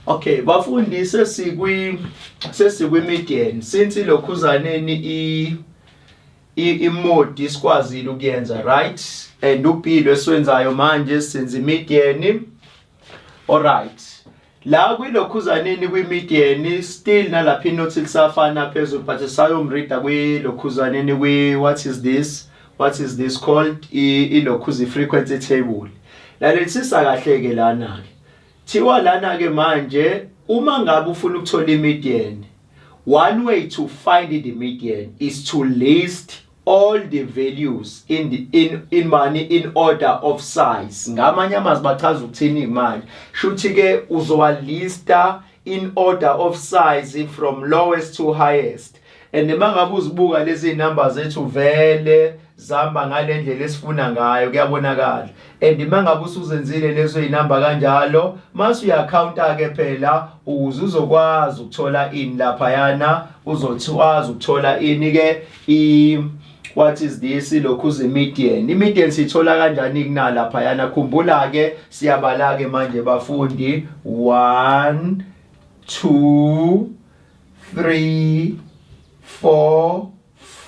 Okay, bafundi sesikwi-median since ilokhuzaneni imodi sikwazile ukuyenza, right? And upilo esiwenzayo manje senza i-median. Alright. La kwilokhuzaneni kwi-median still nalapha inothi lisafana phezulu but sayomrida kwilokhuzaneni what is this called ilokhuzi frequency table. Lalelisisa kahle ke lana ke. Thiwa lana ke manje uma ngabe ufuna ukuthola i-median, one way to find the median is to list all the values in order of size. Ngamanye amazwi bachaza ukuthini manje. Shuthi ke uzowalista in order of size from lowest to highest. And mangabe uzibuka lezi number zethu vele zamba ngalendlela esifuna ngayo kuyabonakala. And mangabe usuzenzile lezo inamba kanjalo, mase uyacounta ke phela ukuze uzokwazi ukuthola in lapha yana, uzokwazi ukuthola in ke what is this ilokhuzi i-median. I-median sithola kanjani kunalapha yana? Khumbula ke siyabala ke manje bafundi 1 2 3 4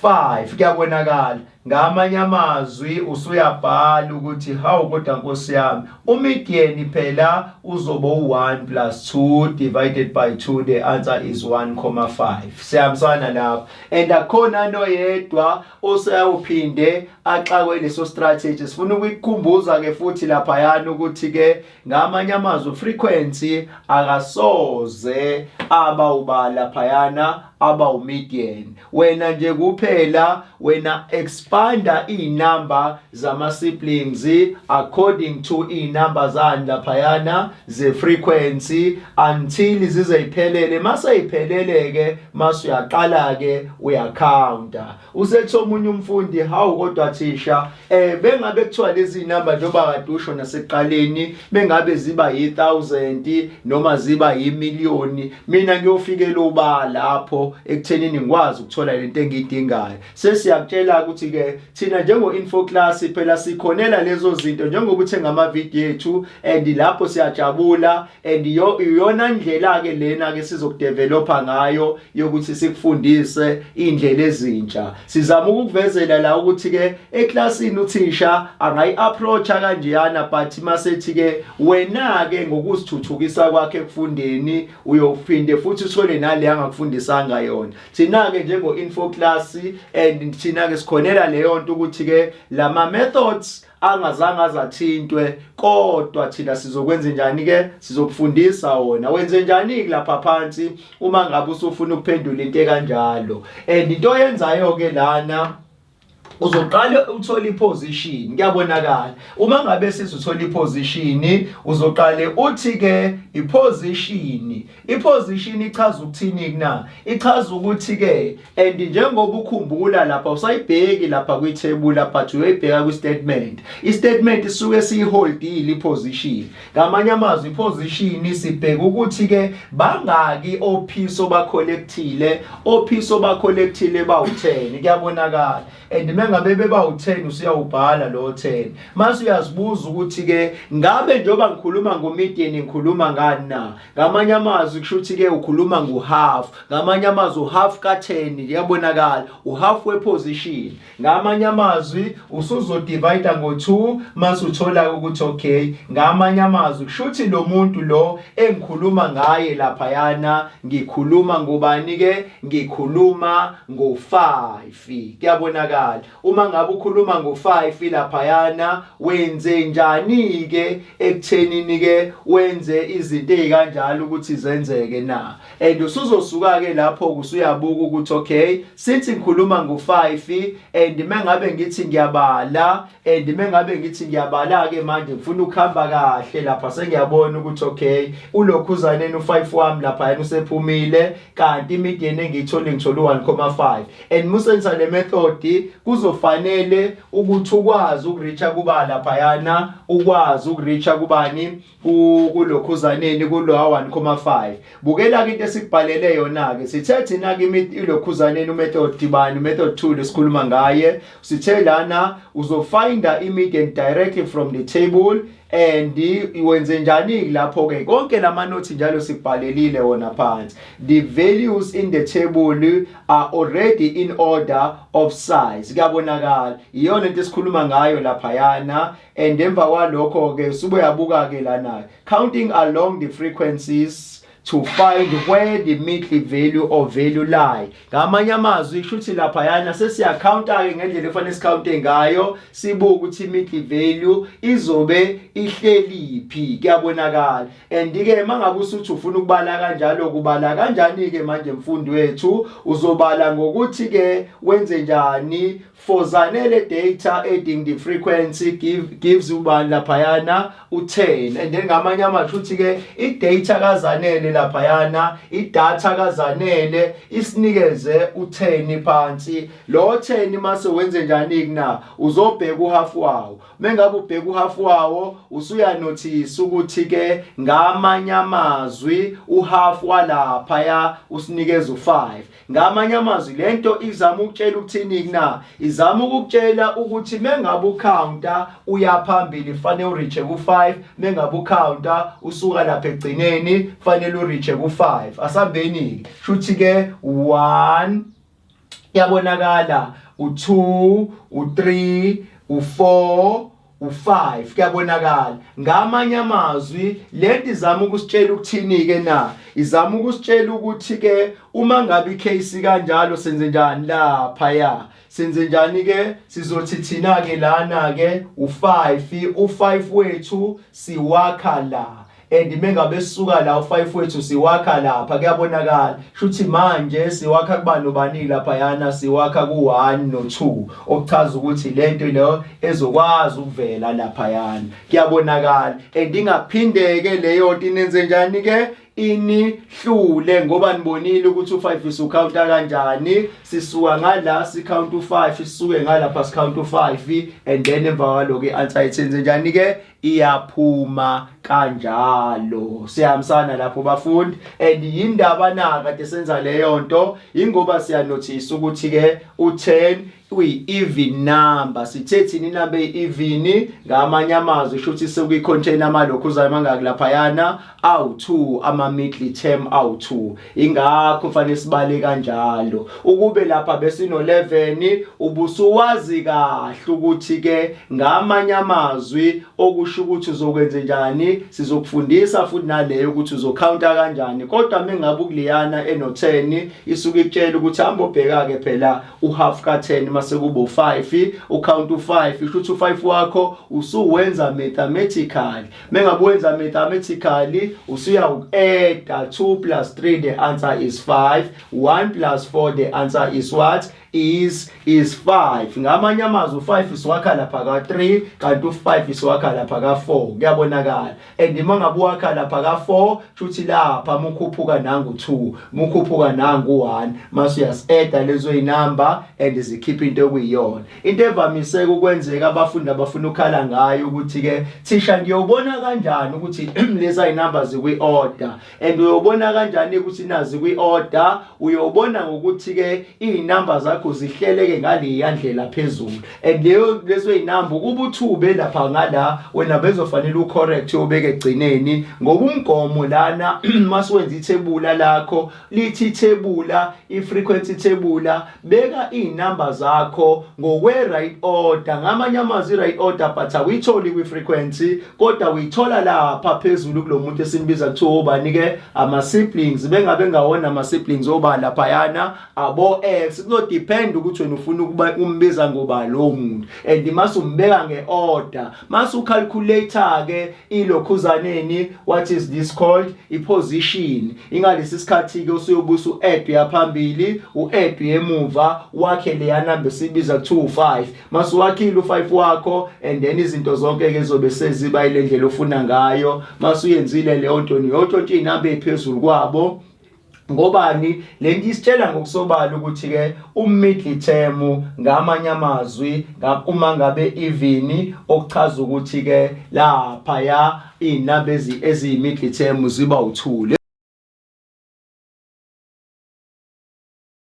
5 kuyabonakala. Ngamanye amazwi usuyabhala ukuthi hawu kodwa Nkosi yami u-median phela uzoba u1 plus 2 divided by 2, the answer is 1,5. Siyambisana lapho. And akhona noyedwa osayawuphinde axakwe leso strategy. Sifuna ukuyikhumbuza ke futhi lapha yana ukuthi ke ngamanye amazwi frequency akasoze aba ubala phayana aba u-median. Wena nje kuphela wena expanda inamba zama siblings according to inamba zani laphayana ze frequency until zizeyiphelele. Mase iphelele ke mase uyaqala ke uyacounta. Usethi omunye umfundi hawu kodwa thisha bengabe kuthiwa lezi inamba njengoba kade usho naseqaleni bengabe ziba yi1000 noma ziba yimiliyoni, mina ngiyofikela ubala lapho ekuthenini ngikwazi ukuthola lento engiyidingayo. Sesiyakutshela ukuthi ke thina njengo info class phela sikhonela lezo zinto njengoba uthenga ama video ethu, and lapho siyajabula, and iyona ndlela ke lena ke sizokudevelopa ngayo yokuthi sikufundise indlela ezintsha. Sizama ukukuvezela la ukuthi ke eclassini uthisha angayi approacha kanjeyana, but masethi ke wena ke ngokuzithuthukisa kwakhe ekufundeni uyophinde futhi uthole nale angakufundisanga yona. Thina ke njengo info class and thina ke sikhonela leyo nto ukuthi ke lama methods angazange azathintwe, kodwa thina sizokwenza njani ke? Sizokufundisa wona. Wenze njani lapha phansi uma ngabe usufuna ukuphendula into kanjalo. And into yenzayo ke lana uzoqala uthola iposition. Kuyabonakala uma ngabe sizothola iposition uzoqale uthi ke iposition ichaza ukuthini na? Ichaza ukuthi ke and njengoba ukhumbula lapha usayibheki lapha kwithebula but uyibheka kwistatement. Istatement isuke siyiholdile iposition. Ngamanye amazwi iposition sibheka ukuthi ke bangaki ophiso bacollectile bawu10. Kuyabonakala. And mengabe beba u10 usiyawubhala lo 10. Mase uyazibuza ukuthi ke ngabe njoba ngikhuluma ngo-median ngikhuluma ngani na? Ngamanye amazwi kushuthi ke ukhuluma ngo-half. Ngamanye amazwi u-half ka10 kuyabonakala, u-half weposition. Ngamanye amazwi usuzodivide ngo2 mase uthola ukuthi okay, ngamanye amazwi kushuthi lo muntu lo engikhuluma ngaye lapha yana ngikhuluma ngobani ke? Ngikhuluma ngo5. Kuyabonakala. Uma ngabe ukhuluma ngo5 lapha yana wenze njani ke ekuthenini ke wenze izinto ezikanjalo ukuthi zenzeke na? And usuzosuka ke lapho kusuyabuka ukuthi okay, sithi ngikhuluma ngo5 and mengabe ngithi ngiyabala, and mengabe ngithi ngiyabala ke manje ngifuna ukuhamba kahle lapha sengiyabona ukuthi okay, ulokhuzaneni u5 wami lapha yana usephumile, kanti i-median engiyithole ngithole 1,5. And musenza le method kuzofanele ukuthi ukwazi ukuricha kuba lapha yana, ukwazi ukuricha kubani kulokhuzaneni kulowa 1,5. Bukela into esikubhalele yona ke. Sithe thina ke ilokhuzaneni umethod dibani, method 2 lesikhuluma ngaye. Sithe lana uzofinda i-median directly from the table, and wenze njani lapho ke konke lamanothi njalo sibhalelile wona phansi. The values in the table are already in order of size. Kuyabonakala iyona into esikhuluma ngayo laphayana, and emva kwalokho ke sube yabuka ke lana counting along the frequencies to find where the middle value or value lie. Ngamanye amazwi ishuthi laphayana sesiyacounta ke ngendlela efanele sicounte ngayo, sibuke ukuthi middle value izobe ihleliphi. Kuyabonakala, and ke mangabe usuthi ufuna ukubala kanjalo, kubala kanjani ke manje mfundi wethu? Uzobala ngokuthi ke wenze njani for zanele data adding the frequency gives ubani laphayana u10, and then ngamanye amazwi uthi ke idata kazanele laphayana, idata kazanele isinikeze u10 phansi. Lo 10 mase wenze njani na? Uzobheka uhalf wawo. Mengabe ubheka uhalf wawo usuya notice ukuthi ke ngamanye amazwi uhalf walaphaya usinikeze u5. Ngamanye amazwi lento izama ukutshela ukuthini na? Izama ukutshela ukuthi mengabe ucounta uyaphambili fanele uriche ku5, mengabe ucounta usuka lapha egcineni fanele uriche ku5. Asambeni shuthi ke 1 yabonakala, u2, u3, u4, u5. Kuyabonakala. Ngamanye amazwi lento izama ukusitshela ukuthini ke na? Izama ukusitshela ukuthi ke uma ngabe icase kanjalo senze njani laphaya. Senze njani ke? Sizothi thina ke lana ke u5 wethu siwakha la, and mengabe sisuka la u5 wethu siwakha lapha. Kuyabonakala shuthi manje siwakha kuba nobani laphayana, siwakha ku1 no2, okuchaza ukuthi lento leyo ezokwazi ukuvela laphayana. Kuyabonakala, and ingaphindeke leyo nto inenze njani ke? Inihlule, ngoba nibonile ukuthi u5 isucounta kanjani. Sisuka ngala sicount u5, sisuke ngalapha sicount u5, and then emva kwalo ke answer ithenze njani ke? Iyaphuma kanjalo. Siyahambisana lapho bafundi, and yindaba na kade senza leyo nto ingoba siya notice ukuthi ke u10 uyi-even number. Sithethini inamba eyi-even? Ngamanye amazwi shuthi sekuyi-contain amalokhuzana mangaki laphayana? Awu2, ama-middle term awu2. Ingakho fanele sibale kanjalo. Ukube lapha besino11 ubusuwazi kahle ukuthi ke ngamanye amazwi okusho ukuthi uzokwenza njani. Sizokufundisa futhi naleyo ukuthi uzocounta kanjani, kodwa mengabe kuliyana eno10 isuke ikutshela ukuthi hamba ubheka ke phela uhalf ka10 mase kubo 5, ucount u5, ishuthi u5 wakho usuwenza mathematically. Mengabe wenza mathematically usuya add 2 plus 3, the answer is 5. 1 plus 4, the answer is what? Is 5. Ngamanye amazwi u5 isiwakha lapha ka3, kanti u5 isiwakha lapha ka4. Kuyabonakala, and mangabe wakha lapha ka4 shuthi lapha mukhuphuka nangu 2, mukhuphuka nangu 1, mase uyas-add lezo inamba and zikhipha into okuyiyona. Into evamise ukwenzeka abafundi abafuna ukhala ngayo ukuthi ke thisha ngiyobona kanjani ukuthi leza inamba zikwi-order, and uyobona kanjani ukuthi nazi kwi-order? Uyobona ngokuthi ke inamba zakho zihleleke ngale ndlela phezulu, and lezo inamba kuba uthube lapha ngala wena bezofanele ucorrect ubeke egcineni, ngoba umgomo lana masiwenza ithebula lakho lithi ithebula i-frequency thebula, beka inamba zakho ngokwe right order. Ngamanye amazwi right order but awuyitholi kwi-frequency, kodwa uyithola lapha phezulu kulo muntu esimbiza kuthiwa ubani ke ama-siblings. Bengabe ngawona ama-siblings oba laphayana abo-x, kuzodepend ukuthi wena ufuna ukuba umbiza ngoba lo muntu, and mase umbeka nge-order. Mase ucalculator ke ilokhuzaneni, what is this called? I-position. Ingalesi sikhathi ke usuyobusa u-add yaphambili, u-add yemuva, wakhe leya namba esibiza kuthiwa u5. Mase wakhile u5 wakho, and then izinto zonke ke zobe seziba ile ndlela ofuna ngayo. Mase uyenzile leyo nto niyotshontsha inamba ephezulu kwabo. Ngobani? Lento isitshela ngokusobala ukuthi ke u-middle term ngamanye amazwi uma ngabe even, okuchaza ukuthi ke lapha ya inamba eziyi-middle term ziba u2.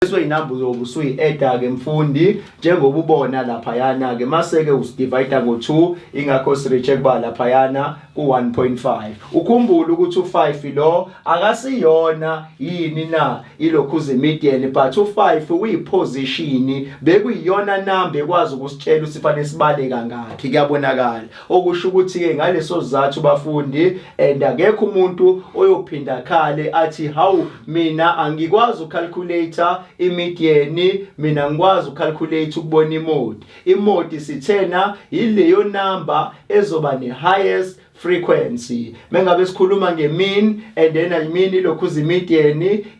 lezo zinamba uzobe usuyi-add ke mfundi njengoba ubona lapha yana ke mase ke usidivide ngo2 ingakho sireach kuba lapha yana ku1.5 ukhumbule ukuthi u5 lo akasiyona yini na ilokhuze median but u5 uyiposition bekuyiyona number ekwazi ukusitshela usifane sibale kangakhi kuyabonakala okusho ukuthi ke ngaleso sizathu bafundi and akekho umuntu oyophinda khale athi hawu mina angikwazi ucalculator imedian mina ngikwazi ucalculate ukubona imodi sithena ileyo number ezoba ne-highest frequency mengabe sikhuluma ngemean and then mean ilokhuze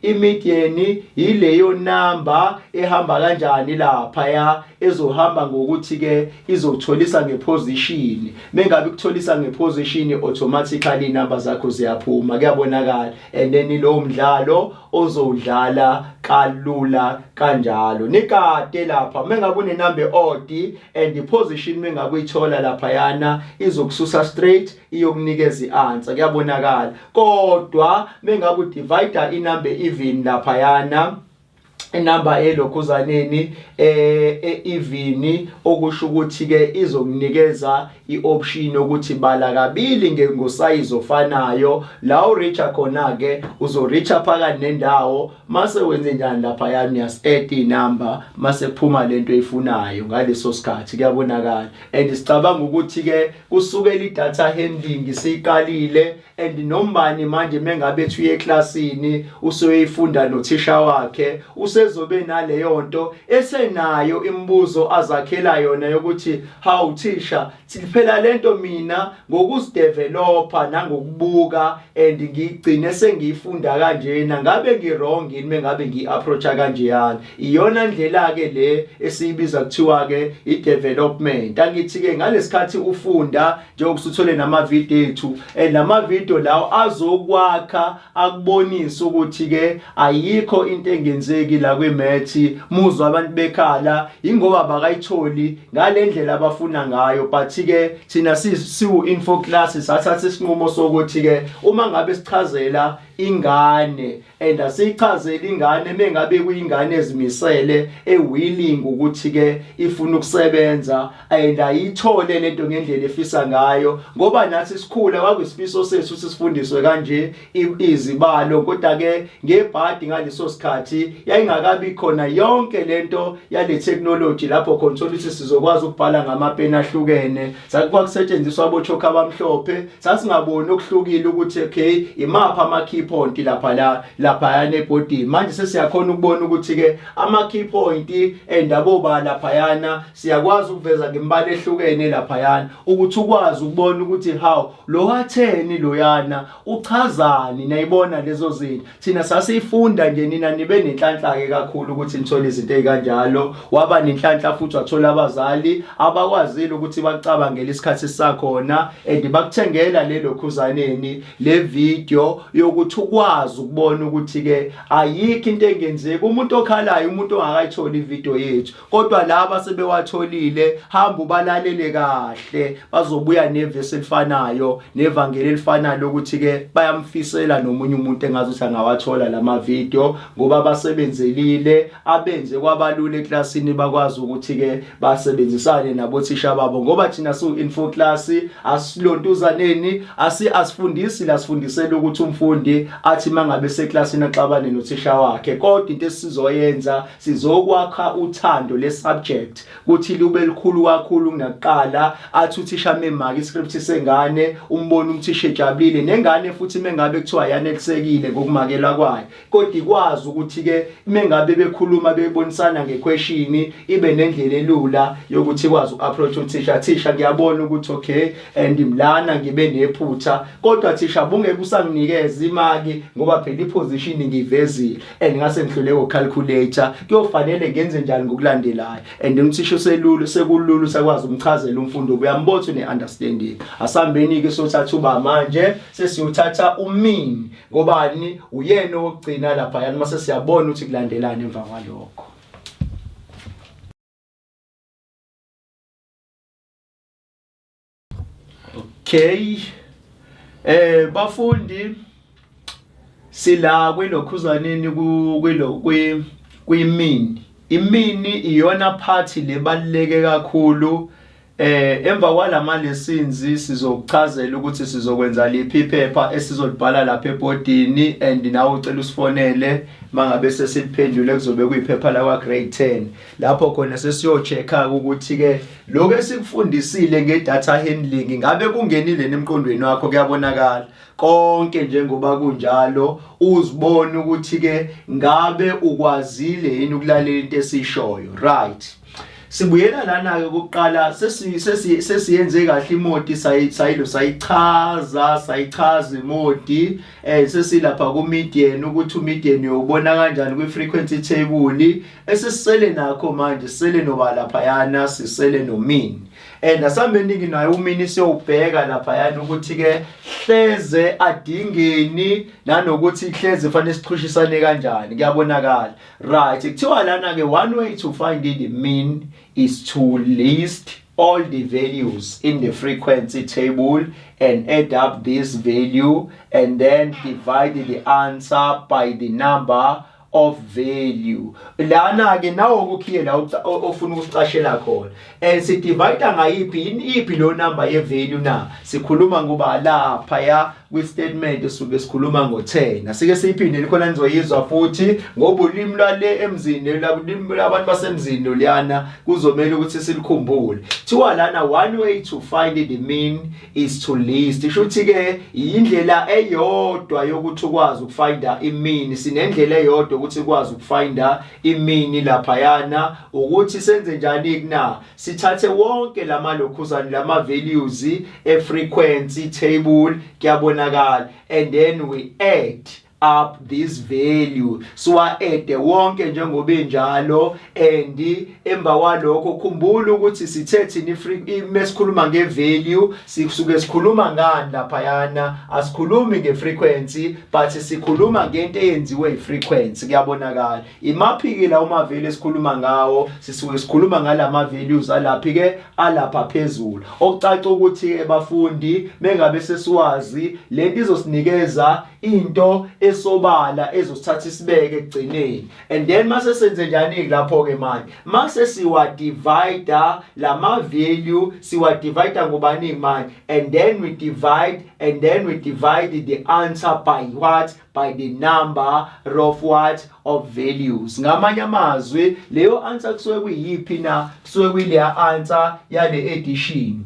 imedian ileyo number ehamba kanjani lapha ya ezohamba ngokuthi ke izotholisa ngeposition mengabe kutholisa ngeposition automatically inamba zakho ziyaphuma kuyabonakala and then lo mdlalo ozowudlala kalula kanjalo nikade lapha mengabe une number odd and the position mengabe uyithola lapha yana izokususa straight iyokunikeza ianswer kuyabonakala kodwa mengabe udivide inumber even lapha yana inamba elokhuzaneni even okusho ukuthi ke izokunikeza ioption ukuthi bala kabili ngosize ofanayo la ureacha khona ke uzoreacha phakathi nendawo mase wenze njani lapha yani yas-add inamba mase kuphuma lento eyifunayo ngaleso sikhathi kuyabonakala and sicabanga ukuthi ke kusukela idata handling siqalile and nombani manje mengabe ethi uye eclassini usoyifunda nothisha wakhe usezobe naleyo nto esenayo imibuzo azakhela yona yokuthi how thisha phela lento mina ngokuzideveloper nangokubuka and ngigcine sengiyifunda kanjena ngabe ngirong yini mengabe ngiapproacha kanjeyana iyona ndlela ke le esiyibiza kuthiwa ke i-development angithi ke ngalesikhathi ufunda njengoba usuthole nama video ethu and lama video lawo azokwakha akubonisa ukuthi ke ayikho into engenzeki la kwemethi muzwa abantu bekhala ingoba bakayitholi ngalendlela abafuna ngayo but ke thina siwu info class sathatha isinqumo sokuthi ke uma ngabe sichazela ingane and asichazela ingane mengabe kuyingane ezimisele willing ukuthi ke ifuna ukusebenza and ayithole lento ngendlela efisa ngayo ngoba nathi sikhula kwakuyisifiso sethu sifundiswe kanje izibalo kodwa ke ngebhadi ngaleso sikhathi yayingakabi khona yonke lento yale technology lapho control ukuthi sizokwazi ukubhala ngamapeni ahlukene sakusetshenziswa abochoka abamhlophe sasingaboni okuhlukile ukuthi okay imapha ama key point lapha yana ebhodini manje sesiyakhona ukubona ukuthi ke ama key point endabo lapha yana siyakwazi ukuveza ngembala ehlukene lapha yana ukuthi ukwazi ukubona ukuthi how lo watheni lo yana uchazani nayibona lezo zinto thina sasifunda nje nina nibe nenhlanhla ke kakhulu ukuthi nithole izinto ezikanjalo waba nenhlanhla futhi wathola abazali abakwazile ukuthi bacabangele isikhathi sakhona and bakuthengela lelo khuzaneni le video yokuthi ukwazi ukubona ukuthi ke ayikho into engenzeki umuntu okhalayo umuntu ongakayitholi ivideo yethu kodwa laba sebewatholile hamba ubalalele kahle bazobuya nevesi elifanayo nevangeli elifanayo ukuthi ke bayamfisela nomunye umuntu engazuthi angawathola lama video ngoba basebenzelile abenze kwabalula eclassini bakwazi ukuthi ke basebenzisane nabothisha babo ngoba thina su info class asilontuzaneni asifundisi la sifundisela ukuthi umfundi athi mangabe seclassini axabane nothisha wakhe kodwa into esizoyenza sizokwakha uthando le subject ukuthi lube likhulu kakhulu kunakuqala athi uthisha memaki iscript sengane umbone umthisha ejabulile nengane futhi mengabe kuthiwa yanelisekile ngokumakela kwayo kodwa ikwazi ukuthi ke mengabe bekhuluma bebonisana ngequestion ibe nendlela elula yokuthi ikwazi uapproach uthisha ngiyabona ukuthi okay and imlana ngibe nephutha kodwa thisha bungeke usanginikeza imaki ngoba phela iposition ngivezile and ngase ngihlule ucalculator kuyofanele ngenze njani ngokulandelayo and umthisha sekululu sakwazi umchazela umfundo uyambotha neunderstanding asambeni ke sothatha uba manje sesiyothatha umean ngobani uyena ogcina lapha yani mase siyabona ukuthi kulandelana emva kwalokho. Okay bafundi sila kwelokhuzaneni kwi-mean. I-mean iyona phathi lebaluleke kakhulu. Emva kwalama lessons sizokuchazela ukuthi sizokwenza liphi iphepha esizolibhala lapha ebhodini, and nawe ucela usifonele mangabe sesiliphendule kuzobe kuyiphepha la kwa grade 10. Lapho khona sesiyochecka ukuthi ke lokho esikufundisile nge-data handling ngabe kungenile emqondweni wakho, kuyabonakala konke njengoba kunjalo, uzibone ukuthi ke ngabe ukwazile yini ukulalela into esishoyo, right? Sibuyela lana ke ukuqala sesiyenze kahle imodi sayichaza imodi, sesilapha ku median ukuthi u median uyobona kanjani kwi frequency table, esisele nakho manje sisele noba lapha yana sisele no mean. And asambeni nayo umini siyobheka lapha yana ukuthi ke hleze adingeni nanokuthi hleze fanele siqhushisane kanjani, kuyabonakala, right? Kuthiwa lana ke one way to find the mean is to list all the values in the frequency table and add up this value and then divide the answer by the number of value. Lana ke nawo ukukhiye la ofuna ukucashela khona, and si divide ngayiphi lo number ye value na sikhuluma ngoba lapha ya kwi statement esuke sikhuluma ngo10. Asike siyiphinde likhona nizoyizwa futhi ngoba ulimi lwale emzini ulimi labantu basemzini liyana kuzomela ukuthi silikhumbule. Thiwa lana one way to find the mean is to list. Ishuthi ke indlela eyodwa yokuthi ukwazi ukufinda i-mean, sinendlela eyodwa ukuthi ukwazi ukufinda i-mean lapha yana, ukuthi senze njani na sithathe wonke lamalokhuzana lama values e frequency table, kuyabonakala, and then we add up this value. So add wonke njengoba enjalo, and emva kwalokho khumbula ukuthi sithethe mesikhuluma ngevalue sisuke sikhuluma ngani lapha yana, asikhulumi ngefrequency but sikhuluma ngento eyenziwe ifrequency, kuyabonakala. Imaphi la uma value esikhuluma ngawo sisuke sikhuluma ngalama values alaphi ke alapha phezulu, okucaca ukuthi abafundi mengabe sesiwazi lento izosinikeza into esobala ezosithatha isibeke ekugcineni, and then mase senze njani lapho ke manje mase siwa divide lama value siwa divide ngobani manje, and then we divide the answer by what, by the number of what, of values. Ngamanye amazwi leyo answer kusuke kuyiphi na, kusuke kuyileya answer yale addition.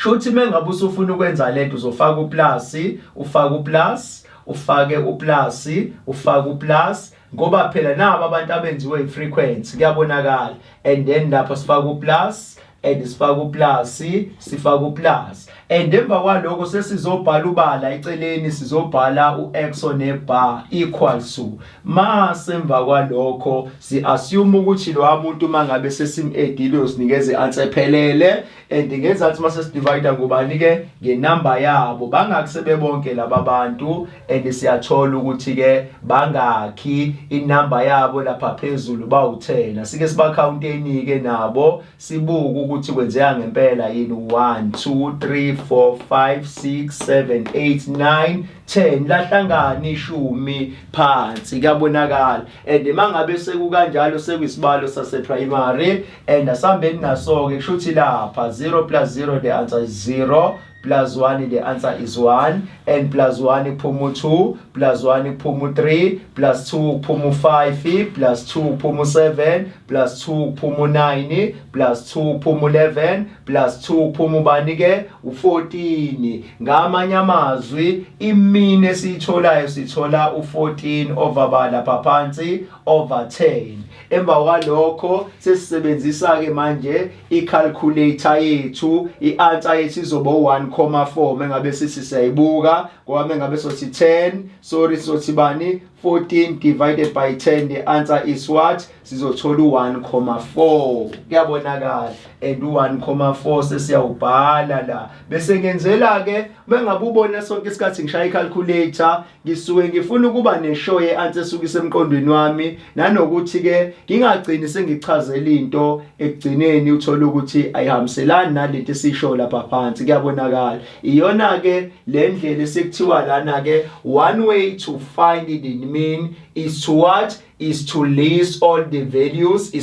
Shuthi mengabe usufuna ukwenza lento uzofaka uplus, ufaka uplus, ufake uplus, ufake uplus, ngoba phela nabo abantu abenziwe ifrequency, kuyabonakala, and then lapho sifaka uplus and sifaka uplus, sifaka uplus, and emva kwalokho sesizobhala ubala eceleni sizobhala ux one bar equals to, mase emva kwalokho si assume ukuthi lo muntu mangabe sesim-edile usinikeze answer ephelele, and ngenza ukuthi mase sidivide ngobani ke ngenumber yabo, bangakusebe bonke laba bantu, and siyathola ukuthi ke bangakhi inumber yabo lapha phezulu bawu10. Asike sibacounteni ke nabo sibuke ukuthi kwenzeka ngempela yini 1 2 3 4 5 6 7 8 9 10 lahlangana ishumi phansi, kuyabonakala. And mangabe sekukanjalo sekuyisibalo sase primary, and asambeni naso ke kushuthi lapha 0 plus 0 the answer is 0, plus 1 the answer is 1, and plus 1 iphuma 2, plus 1 iphuma 3, plus 2 iphuma 5, plus 2 iphuma 7, plus 2 iphuma 9, plus 2 iphuma 11, plus 2 iphuma bani ke u14. Ngamanye amazwi imini esiyitholayo sithola u14 over bala phansi over 10. Emva kwalokho sesisebenzisa ke manje i-calculator yethu, i-answer yethu izoba 1,4 mengabe sisayibuka, ngoba mengabe sothi 10, sorry sothi bani 14 divided by 10, the answer is what, sizothola 1,4, kuyabonakala, and 1,4 sesiyawubhala la. Bese ngenzela ke bengabe ubona sonke isikhathi ngishaya i-calculator ngisuke ngifuna ukuba neshow ye-answer esuka isemqondweni wami, nanokuthi ke ngingagcini sengichazela into ekugcineni uthola ukuthi ayihambiselani nalento esisho lapha phansi, kuyabonakala. Iyona ke le ndlela esekuthiwa lana ke one way to find the mean is to what? Is to list all the values,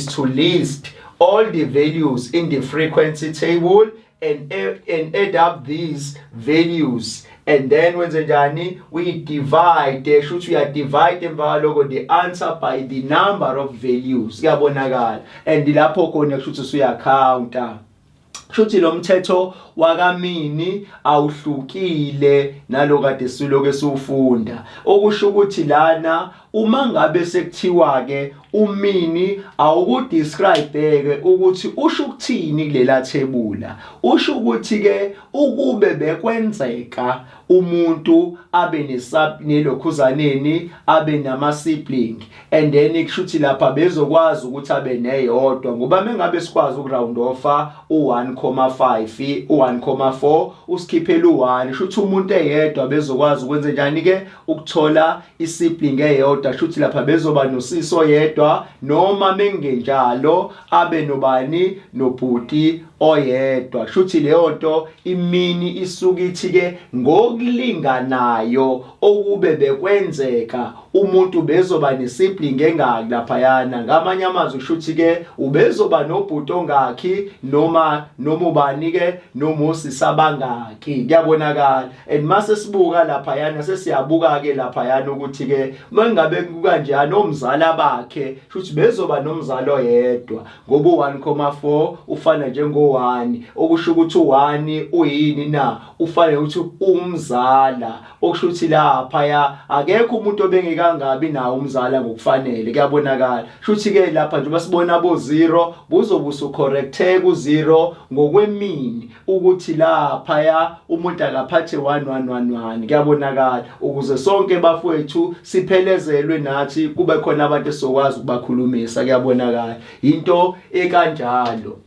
in the frequency table and add up these values. And then when we divide, we are dividing the answer by the number of values. And lapho khona kushuthi uyacounta. Kushuthi lo mthetho wakamini awuhlukile nalokade siloke siwufunda. Okusho ukuthi lana uma ngabe sekuthiwa ke umini awukudescribe ke ukuthi usho ukuthini kulela thebula. Usho ukuthi ke ukube bekwenzeka umuntu abe nelokhuzaneni abe nama sibling, and then kushuthi lapha bezokwazi ukuthi abe neyodwa ngoba mengabe sikwazi ukuround offa u1.5 u1.4 usikhiphela u1 shuthi umuntu eyedwa bezokwazi ukwenza njani ke ukuthola isibling eyodwa. Shuthi lapha bezoba nosiso yedwa noma mengenjalo abe nobani nobhuti oyedwa. Shuthi leyo nto imini isuka ithi ke ngokulinganayo okube bekwenzeka umuntu bezoba nesibling engaki laphayana. Ngamanye amazwi kushuthi ke ubezoba nobhuti ongaki noma ubani ke noma usisa bangaki. Kuyabonakala. And mase sibuka laphayana sesiyabuka ke laphayana ukuthi ke mangabe kanjani omzala bakhe shuthi bezoba nomzalo yedwa ngoba u1.4 ufana njengo1 okusho ukuthi u1 uyini na ufane ukuthi umzala. Okusho ukuthi lapha akekho umuntu obengekangabi nawo umzala ngokufanele. Kuyabonakala. Shuthi ke lapha nje basibona bo0 buzobuso correcte ku0 ngokwemini ukuthi lapha umuntu akaphathe 1111. Kuyabonakala ukuze sonke bafowethu siphelezelwe nathi kube khona abantu esokwazi ukubakhulumisa. Kuyabonakala into ekanjalo.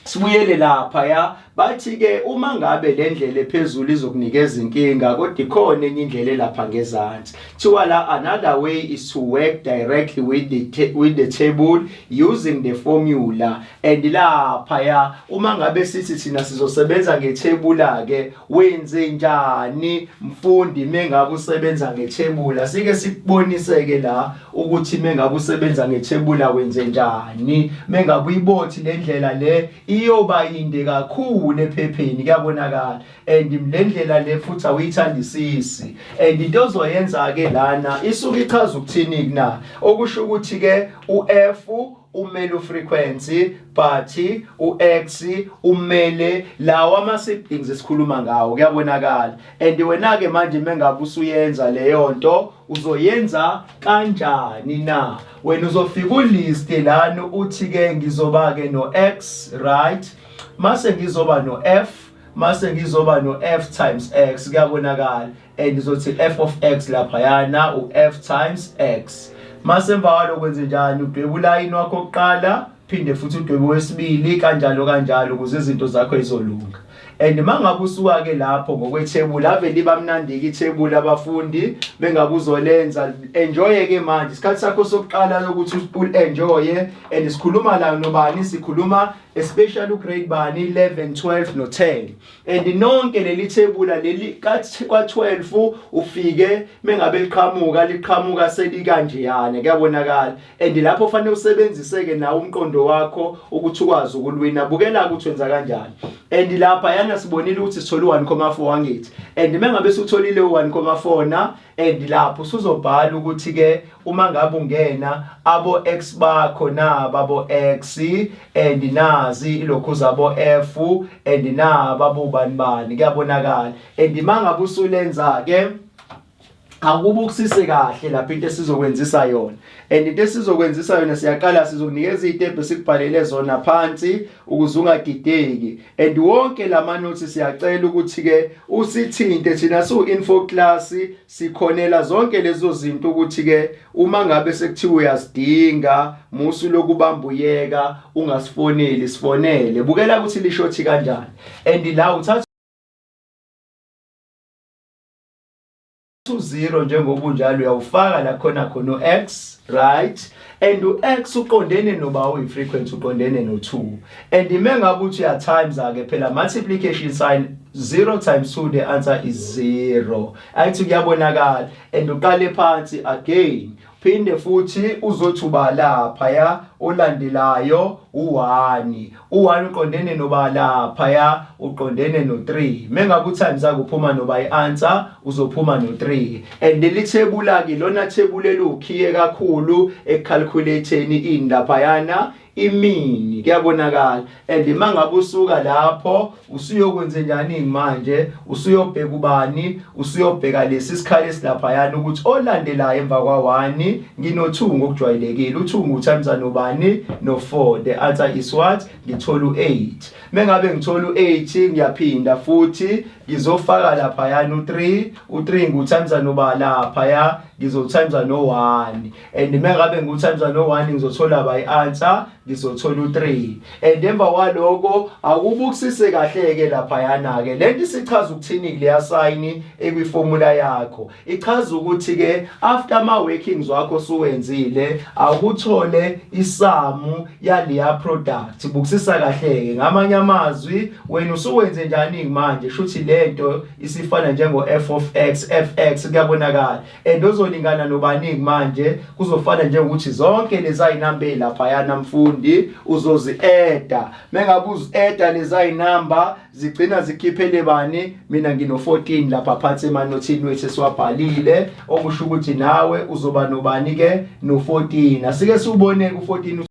Sibuyele lapha bathi ke uma ngabe le ndlela ephezulu izokunikeza inkinga kodwa ikhona enye indlela lapha ngezansi. Thiwa la another way is to work directly with the table using the formula. And lapha uma ngabe sithi thina sizosebenza ngethebula ke wenze njani mfundi mengabe usebenza ngethebula. Sike sikubonise ke la ukuthi mengabe usebenza ngethebula wenze njani. Mengabe uyibothi le ndlela le iyoba yinde kakhulu ephepheni. Kuyabonakala. And le ndlela le futhi awuyithandisisi. And into ozoyenza ke lana isuka ichaza ukuthini na okusho ukuthi ke uF umele frequency but uX umele lawa ama siblings esikhuluma ngawo. Kuyabonakala. And wena ke manje mengabe usuyenza leyo nto uzoyenza kanjani na? Wena uzofika ulist lana uthi ke ngizoba ke no X, right? Mase ngizoba no F, mase ngizoba no F times X. Kuyabonakala. And izothi F of X lapha u-F times X. Mase emva kwenze njani udwebe ulayini wakho oqala phinde futhi udwebe wesibili kanjalo ukuze izinto zakho izolunga. And mangabe usuka ke lapho ngokwethebula ave liba mnandi ke ithebula abafundi bengabe uzolenza enjoy ke manje isikhathi sakho sokuqala ukuthi enjoy. And sikhuluma la nobani sikhuluma especially grade bani 11 12 no 10. And nonke leli thebula leli kathi kwa12 ufike mengabe liqhamuka selikanjeyana. Kuyabonakala. And lapho fanele usebenzise ke nawo umqondo wakho ukuthi ukwazi ukulwina. Bukela ukuthi wenza kanjani. And lapha sibonile ukuthi sithola 1.4 wangithi. And mengabe sitholile u1.4 na and lapho usuzobhala ukuthi ke uma ngabe ungena abo X bakho na babo X and nazi ilokhu zabo F and na babo bani. Kuyabonakala. And mangabe usulenza ke akubukusise kahle lapho into esizokwenzisa yona. And into esizokwenzisa yona siyaqala sizokunikeza izitephu sikubhalele zona phansi ukuze ungadideki. And wonke lama notes siyacela ukuthi ke usithinte thina info class sikhonela zonke lezo zinto ukuthi ke uma ngabe sekuthiwa uyazidinga musu lokubambuyeka ungasifoneli sifonele. Bukela ukuthi lishothi kanjani. And la uthatha to 0 njengoba unjalo uyawufaka la khona u-x, right? And u-x uqondene noba uyi-frequency uqondene no-2. And mengabe uthi uya-times-ke phela multiplication sign 0 times 2 the answer is 0. Ayithi kuyabonakala. And uqale phansi again. Phinde futhi uzothuba lapha ya olandelayo u1. U1 uqondene noba lapha ya uqondene no3. Mengabe u-times akuphuma noba i-answer uzophuma no3. And lelithebula ke lona thebula elukhiye kakhulu ecalculating indaphayana imini kuyabonakala. And mangabe usuka lapho usuyokwenza njani manje usuyobheka ubani usuyobheka lesi sikhali esilaphayana ukuthi olandelayo emva kwa1 ngino2 ngokujwayelekile u2 ngutimes nobani no4. The answer is what? Ngithola u8. Mengabe ngithola u8 ngiyaphinda futhi ngizofaka laphayana u3 ngutimes noba laphaya ngizotimes no1. And mengabe ngutimes no1 ngizothola by answer ngizothola u3. And emva kwaloko akubukisise kahle ke laphayana ke lento sichaza ukuthini kuleya sign ekwiformula yakho ichaza ukuthi ke after ama workings wakho suwenzile akuthole isamu yaleya product bukisisa kahle ke ngamanye amazwi wena usuwenze njani manje shuthi lento isifana njengo f of x fx kuyabonakala and ozolingana nobani manje kuzofana njengokuthi zonke lezi ayinamba laphayana mfundi uzozi adda mengabe uzi adda lezi ayinamba zigcina zikhiphele bani mina ngino 14 lapha phansi emanotini wethu esiwabhalile okusho ukuthi nawe uzoba nobani ke no 14 asike siubone ku 14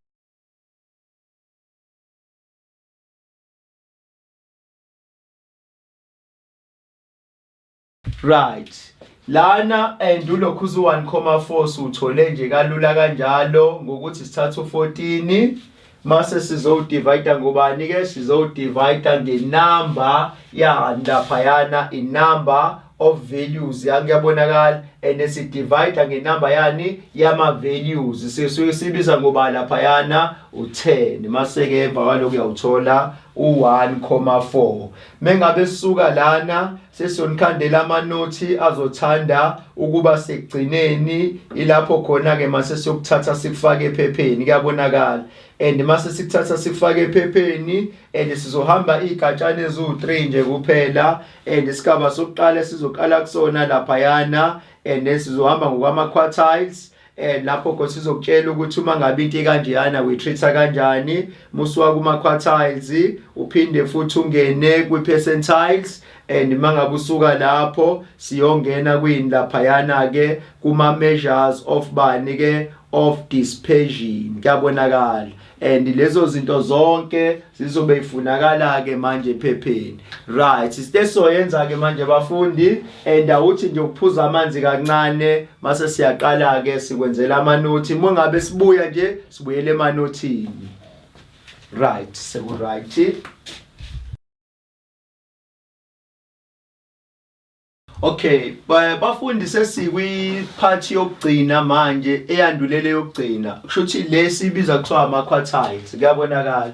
right lana and ulokhu uzu 1,4 suthole nje kalula kanjalo ngokuthi sithatha u14 mase sizodivide ngobani ke sizodivide ngenumber yandaphayana inumber of values yakuyabonakala and sidivide ngenumber yani yama values sisuke sibiza ngoba laphayana u10 mase ke emva kwaloko uyawuthola u1,4 mengabe sisuka lana sesiyoninkhandela amanothi azothanda ukuba segcineni ilapho khona ke mase siyokuthatha sikufake ephepheni kuyabonakala and mase sikuthatha sikufake ephepheni and sizohamba igatshana ezu3 nje kuphela and isigaba sokuqala sizoqala kusona laphayana and sizohamba ngokwama quartiles and lapho ke sizokutshela ukuthi uma ngabe into kanjeyana we treata kanjani musuka kuma quartiles uphinde futhi ungene kwi percentiles and mangabe usuka lapho siyongena kwindaphayana ke kuma measures of bani ke of dispersion kuyabonakala and lezo zinto zonke zizobe ifunakala ke manje ephepheni right sisesoyenza ke manje bafundi and awuthi nje ukuphuza amanzi kancane mase siyaqala ke sikwenzela amanothi mongabe sibuya nje sibuyele emanothini right seku right okay bafundi sesikwi part yokugcina manje eyandulele yokugcina kusho ukuthi lesibiza kuthiwa ama quartiles kuyabonakala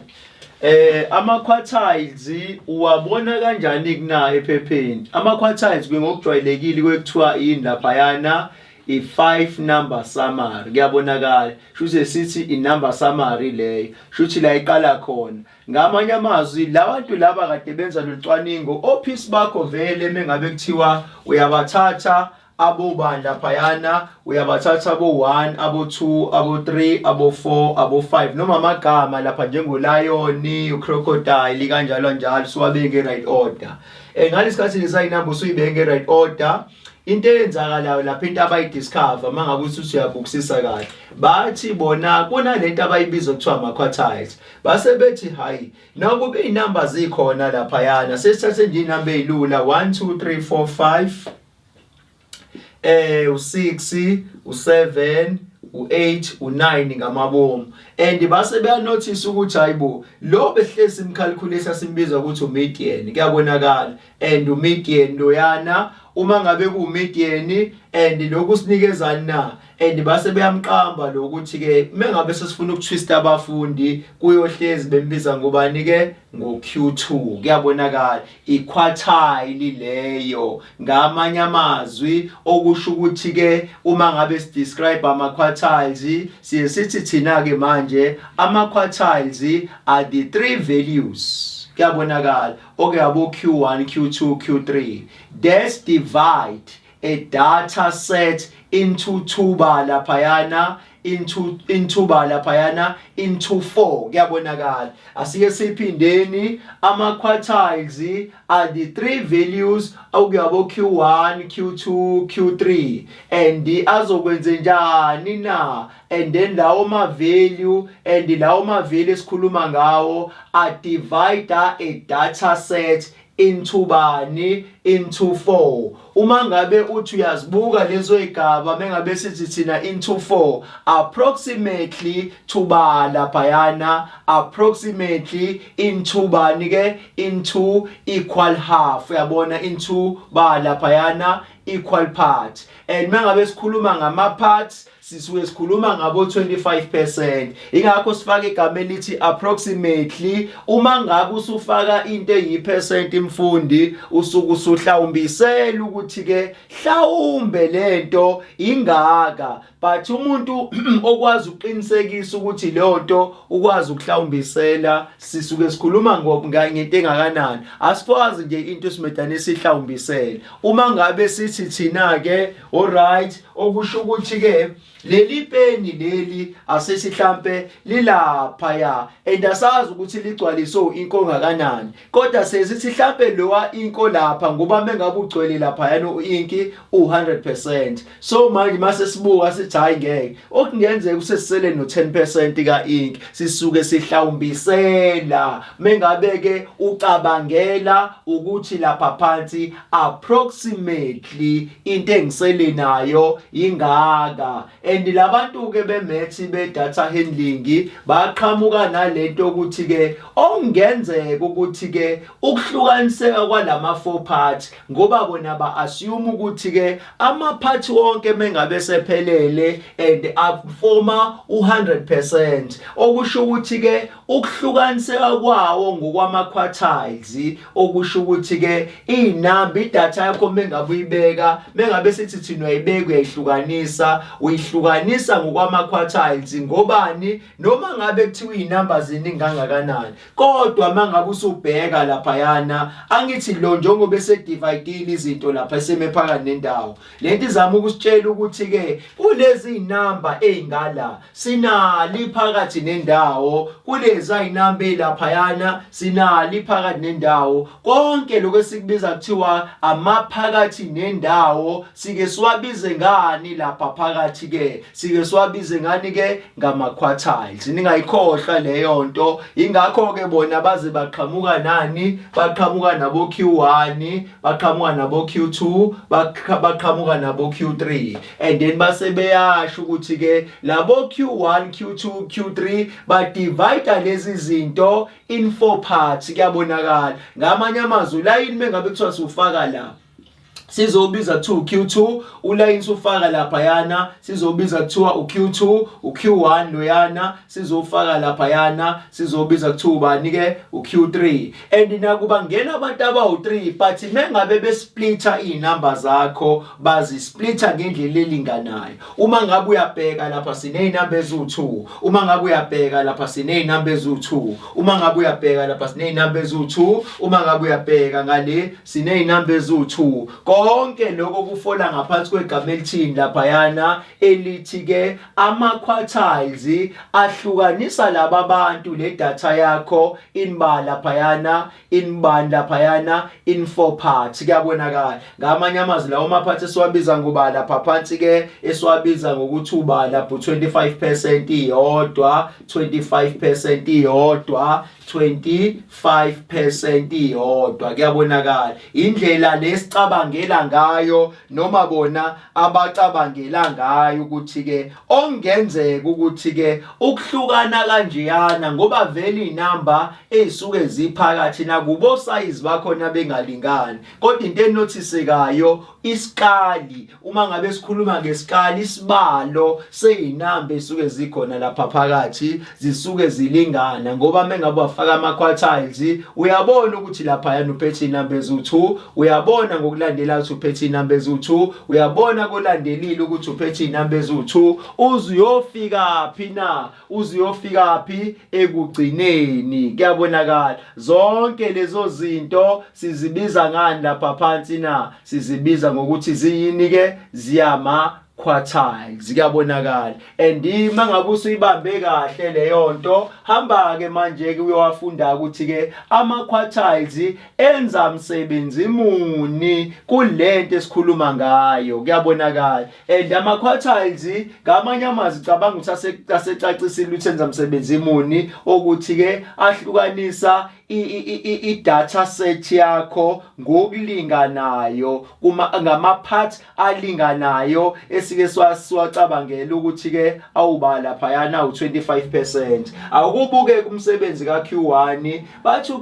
ama quartiles uwabona kanjani kuna ephepheni ama quartiles ngokujwayelekile kwekuthiwa yini laphayana i5 number summary kuyabonakala shuthi sithi inumber summary leyo shuthi la iqala khona ngamanye amazwi labantu laba kade benza locwaningo office bakho vele mengabe kuthiwa uyabathatha abobandla phayana uyabathatha abo1 abo2 abo3 abo4 abo5 noma amagama lapha njengo lion ucrocodile kanjalo njalo siwabeke right order ngalesikhathi lesayinamba usuyibeke right order into eyenzakalayo lapha into abayidiscover mangabe uthi uyabukisisa kahle bathi bona kona lento abayibiza kuthiwa ama quartiles base bethi hayi nokube inumbers zikhona lapha yana sesithathe nje inamba ezilula 1 2 3 4 5 u6 u7 u8 u9 ngamabomu and base beya notice ukuthi hayibo lo behlezi imcalculator simbiza ukuthi umedian kuyabonakala and umedian loyana uma ngabe ku median and lokhu sinikezani na and base beyamqamba lokuthi ke mengabe sesifuna ukutwista abafundi kuyohlezi bembiza ngobani ke ngo Q2 kuyabonakala iquartile leyo ngamanye amazwi okusho ukuthi ke uma ngabe si describe ama quartiles siye sithi thina ke manje ama quartiles are the three values kuyabonakala okuyabo Q1 Q2 Q3 let's divide a data set into two laphayana into laphayana into 4 kuyabonakala asike siphindeni ama quartiles are the three values okuyabo Q1 Q2 Q3 and azokwenza njani na and then lawo ma value and lawo ma value esikhuluma ngawo a divide a data set into bani into 4 uma ngabe uthi uyazibuka lezo igaba mengabe sithi thina into 4 approximately to bala phayana approximately into bani ke into equal half uyabona into bala phayana equal part and mengabe sikhuluma ngama parts sisuke sikhuluma ngabo 25% ingakho sifaka igama elithi approximately uma ngabe usufaka into eyi% imfundi usuku usuhlawumbisela ukuthi ke hlawumbe lento ingaka but umuntu okwazi uqinisekisa ukuthi lento ukwazi ukuhlawumbisela sisuke sikhuluma ngento engakanani asifwazi nje into simedane sihlawumbisela uma ngabe sithi thina ke alright okusho ukuthi ke leli peni leli asesihlambe lilapha ya endasazi ukuthi ligcwaliso inko ngakanani kodwa sesithi hlambe lowa inko lapha ngoba mengabe ugcwele lapha yana uinki u100% so manje mase sibuka sithi hayi ngeke okungenzeka usesisele no 10% ka ink sisuke sihlawumbisela mengabe ke ucabangela ukuthi lapha phansi approximately into engisele nayo ingaka and labantu ke bemethi be data handling baqhamuka nalento ukuthi ke okungenzeka ukuthi ke ukuhlukaniseka kwalama 4 parts ngoba bona ba assume ukuthi ke ama parts wonke mengabe sephelele and forma u100% okusho ukuthi ke ukuhlukaniseka kwawo ngokwama quartiles okusho ukuthi ke inamba idata yakho mengabe uyibeka mengabe sithi thina uyibeka uyihlukanisa uyihlukanisa ngokwama quartiles ngobani noma ngabe kuthiwa inamba ziningi kangakanani kodwa mangabe usubheka lapha yana angithi lo njengoba bese dividile izinto lapha esemephaka nendawo lento izama ukusitshela ukuthi ke kulezi inamba ezingala sinali phakathi nendawo kulezi inamba lapha yana sinali phakathi nendawo konke lokho esikubiza kuthiwa amaphakathi nendawo sike siwabize ngani lapha phakathi ke sike siwabize ngani ke ngama quartiles ningayikhohlwa leyo nto ingakho ke bona baze baqhamuka nani baqhamuka nabo Q1 baqhamuka nabo Q2 baqhamuka nabo Q3 and then base beyasho ukuthi ke labo Q1 Q2 Q3 ba divide lezi zinto in 4 parts kuyabonakala ngamanye amazwi line mengabe kuthiwa sufaka la sizobiza 2 Q2 uline sufaka lapha yana sizobiza kuthiwa uQ2 uQ1 loyana sizofaka lapha yana sizobiza kuthiwa bani ke uQ3 and nakuba ngena abantu abawu3 but mengabe besplitter inamba zakho bazi splitter ngendlela elinganayo uma ngabe uyabheka lapha sine inamba ezu2 uma ngabe uyabheka lapha sine inamba ezu2 uma ngabe uyabheka lapha sine inamba ezu2 uma ngabe uyabheka ngale sine inamba ezu2 konke lokho kufola ngaphansi kwegama elithini lapha yana elithi ke ama quartiles ahlukanisa laba bantu le data yakho inibala lapha yana inibanda lapha yana in 4 parts kuyabonakala ngamanye amazwi lawo maphathi esiwabiza ngoba lapha phansi ke esiwabiza ngokuthi ubala lapho 25% iyodwa 25% iyodwa 25% iyodwa. Kuyabonakala indlela lesicabangela ngayo noma bona abacabangela ngayo ukuthi ke ongenzeka ukuthi ke ukuhlukana kanjeyana ngoba vele inamba ezisuke ziphakathi nakubo size bakhona bengalingani. Kodwa into enothisekayo iskali, uma ngabe sikhuluma ngesikali, isibalo seyinamba esuke zikhona lapha phakathi zisuke zilingana ngoba mengabe wafaka ama-quartiles uyabona ukuthi lapha yana uphethe inamba ezu2, uyabona ngokulandela ukuthi uphethe inamba ezu2, uyabona kolandelile ukuthi uphethe inamba ezu2, uzuyofika phi na, uzuyofika phi ekugcineni. Kuyabonakala zonke lezo zinto sizibiza ngani lapha phansi na, sizibiza ngokuthi ziyini ke, ziyama quartiles. Kuyabonakala and mangabe usuyibambe kahle leyo nto, hamba ke manje ke uyowafunda ukuthi ke ama quartiles enza umsebenzi muni kulento esikhuluma ngayo. Kuyabonakala and ama quartiles ngamanye amazwi cabanga ukuthi asecacisile ukuthi enza umsebenzi muni, ukuthi ke ahlukanisa i-data set yakho ngokulinganayo ngama-part alinganayo esike siwacabangela ukuthi ke awuba lapha yana u25%. Awukubuke umsebenzi kaQ1, bathi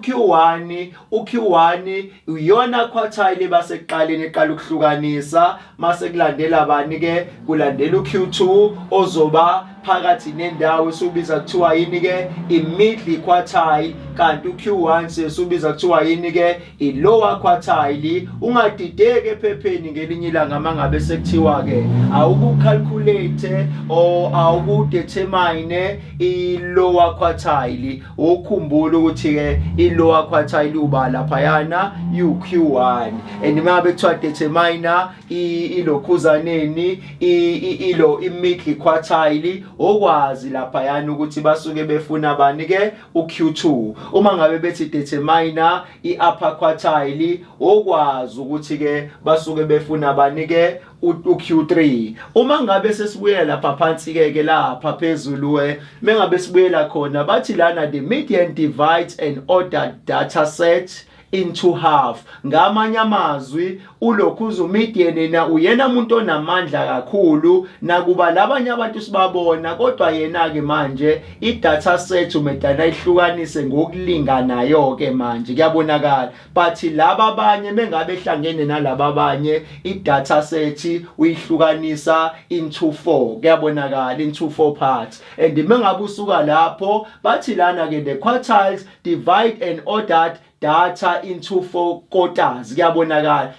uQ1 uyona quartile basekuqaleni eqala ukuhlukanisa, mase kulandela bani ke, kulandela uQ2 ozoba phakathi nendawo esubiza kuthiwa yini ke i-middle quartile, kanti uQ1 sesubiza kuthiwa yini ke i-lower quartile. Ungadideki ephepheni ngelinye ilanga mangabe sekuthiwa ke awukucalculate or awukudetermine i-lower quartile, ukhumbula ukuthi ke i-lower quartile uba lapha yana uQ1 and mangabe kuthiwa determine ilokhuzaneni i-middle quartile, okwazi lapha yana ukuthi basuke befuna bani ke uQ2. Uma ngabe bethi determine i-upper quartile, okwazi ukuthi ke basuke befuna bani ke uQ3. Uma ngabe sesibuyela lapha phansi ke lapha phezulu mengabe sibuyela khona bathi lana the median divides an ordered data set into half. Ngamanye amazwi ulokhuza umedian na uyena umuntu onamandla kakhulu nakuba labanye abantu sibabona, kodwa yena ke manje i-data set umedana ihlukanise ngokulinganayo ke manje. Kuyabonakala but laba abanye mengabe ehlangene nalaba abanye i-data set uyihlukanisa into 4. Kuyabonakala into 4 parts and mengabe usuka lapho bathi lana ke the quartiles divide an ordered data into 4 quarters. Kuyabonakala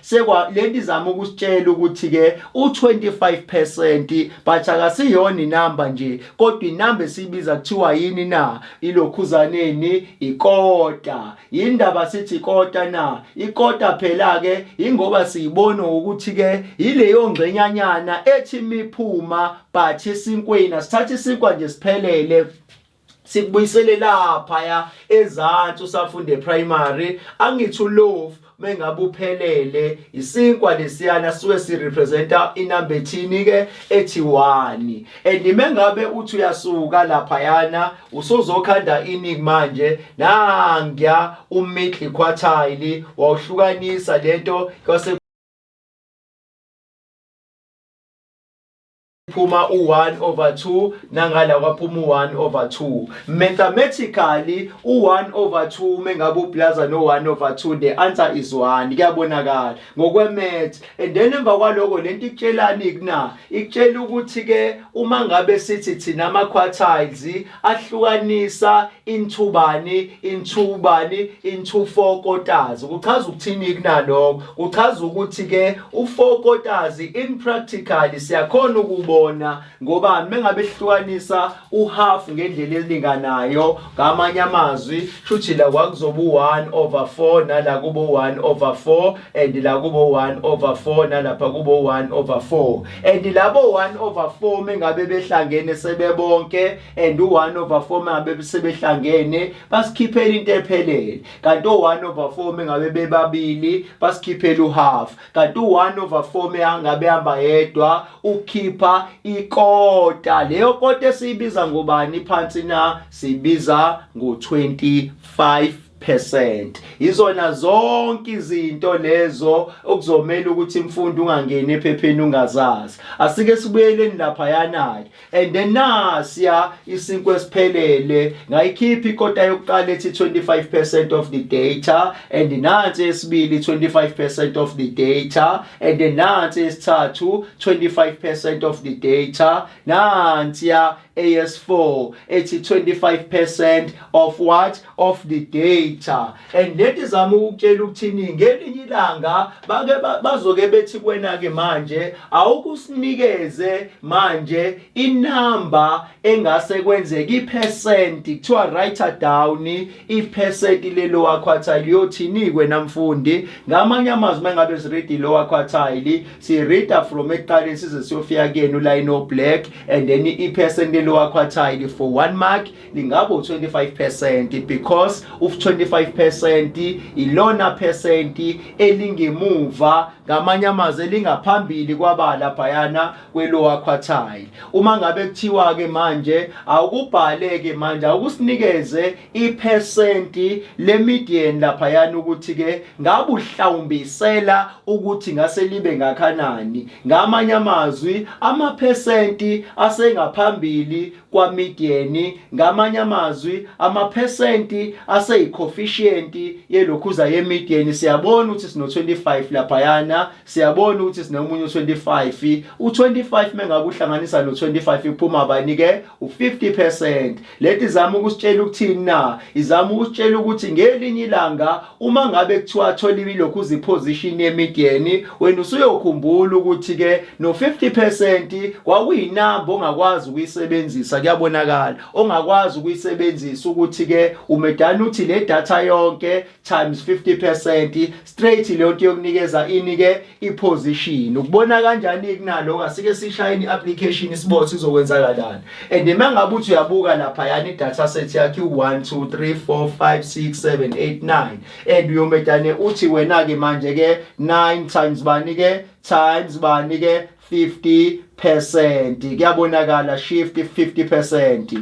lento izama ukusitshela ukuthi ke u25% but akasiyona inamba nje, kodwa inamba esibiza kuthiwa yini na, ilokhuzaneni ikota. Indaba sithi ikota na, ikota phela ke ingoba siyibona ukuthi ke ileyo ngcenyanyana ethi miphuma but isinkweni asithatha isinkwa nje siphelele sikubuyisele lapha ya ezantsi usafunde primary. Angithi uloaf mengabe uphelele isinkwa lesiyana suke sirepresenta inamba ethini ke ethi 1 and mengabe uthi uyasuka lapha yana usozokhanda ini manje nangiya u-middle quartile wawuhlukanisa lento kwase phuma u1/2 nangala kwaphuma u1/2. Mathematically u1/2 mengabe uplaza no1/2 the answer is 1. Kuyabonakala ngokwemath and then emva kwaloko lento ikutshelani kuna, ikutshela ukuthi ke uma ngabe sithi thina ama quartiles ahlukanisa into bani into 4 quarters, kuchaza ukuthini kunaloko, kuchaza ukuthi ke u4 quarters in practically siyakhona ukubona ngoba mengabe ehlukanisa uhalf ngendlela elinganayo. Ngamanye amazwi shuthi la kwakuzoba u1/4 nala kubo 1/4 and la kubo 1/4 nalapha kubo 1/4 and labo 1/4 mengabe behlangene sebebonke and u1/4 mengabe sebehlangene basikhiphela into ephelele, kanti u1/4 mengabe bebabili basikhiphela uhalf, kanti u1/4 mengabe hamba yedwa ukhipha ikota. Leyo kota esiyibiza ngobani phansi na? Sibiza ngo-25%. Izona zonke izinto lezo okuzomela ukuthi imfundo ungangeni ephepheni ungazazi. Asike sibuyeleni lapha yana and then nasiya isinkwe siphelele ngayikhipha ikota yokuqala ethi 25% of the data and nansi esibili 25% of the data and then nansi esithathu 25% of the data nansi ya AS4 ethi 25% of what? Of the data. And lethi zama ukutshela ukuthini ngelinye ilanga bake bazoke bethi kwena ke manje awukusinikeze manje inamba engase kwenzeka ipercent kuthiwa write down ipercent le lower quartile yothini kwena mfundi. Ngamanye amazwi mangabe siread lower quartile si read from ekuqaleni size siyofika kuyena uline o black and then ipercent lower quartile for 1 mark lingabo 25% because of 25% ilona percent elingemuva ngamanye amazwi elingaphambili kwabala phayana kwelower quartile. Uma ngabe kuthiwa ke manje awukubhaleke manje awukusinikeze ipercent le median laphayana ukuthi ke ngabe uhlawumbisela ukuthi ngase libe ngakanani. Ngamanye amazwi ama percent asengaphambili kwa median, ngamanye amazwi ama percent aseyicoefficient yelokhuza ye median. Siyabona ukuthi sino 25 laphayana, siyabona ukuthi sinomunye u25. U25 mengabe uhlanganisa no25 iphuma bani ke u50%. Lethi zama ukusitshela ukuthini na? Izama ukusitshela ukuthi ngelinye ilanga uma ngabe kuthiwa thola ilokhuza iposition ye median wena usuyokhumbula ukuthi ke no 50% kwakuyinamba ongakwazi ukuyisebenzisa. Kuyabonakala ongakwazi ukuyisebenzisa ukuthi ke umedana uthi le data yonke times 50% straight leyo nto yokunikeza ini ke iposition. Ukubona kanjani kunalo asike sishayini application isibotho sizokwenzakalana. And mangabe uthi uyabuka lapha yani data set yakhe u1 2 3 4 5 6 7 8 9 and uyomedane uthi wena ke manje ke 9 times bani ke times bani ke 50%. Kuyabonakala shift 50%.